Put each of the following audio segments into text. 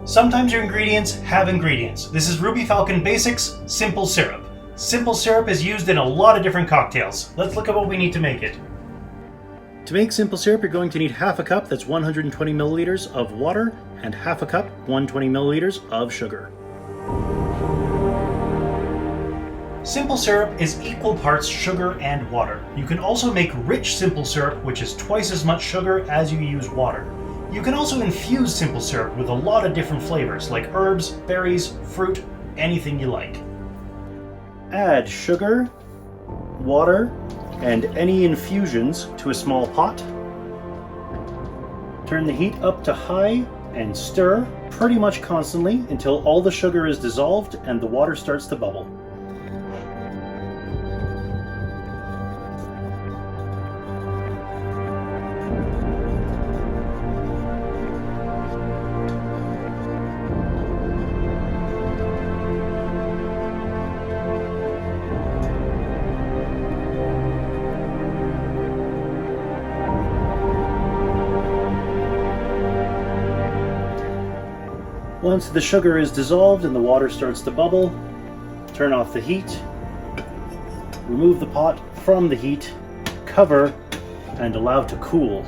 Sometimes your ingredients have ingredients. This is Ruby Falcon Basics Simple Syrup. Simple syrup is used in a lot of different cocktails. Let's look at what we need to make it. To make simple syrup, you're going to need half a cup, that's 120 milliliters of water, and half a cup, 120 milliliters of sugar. Simple syrup is equal parts sugar and water. You can also make rich simple syrup, which is twice as much sugar as you use water. You can also infuse simple syrup with a lot of different flavors, like herbs, berries, fruit, anything you like. Add sugar, water, and any infusions to a small pot. Turn the heat up to high and stir pretty much constantly until all the sugar is dissolved and the water starts to bubble. Once the sugar is dissolved and the water starts to bubble, turn off the heat, remove the pot from the heat, cover, and allow to cool.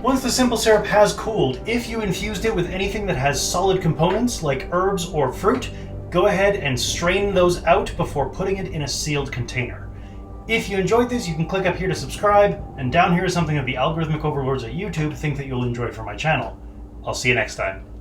Once the simple syrup has cooled, if you infused it with anything that has solid components like herbs or fruit, go ahead and strain those out before putting it in a sealed container. If you enjoyed this, you can click up here to subscribe, and down here is something that the algorithmic overlords at YouTube think that you'll enjoy for my channel. I'll see you next time.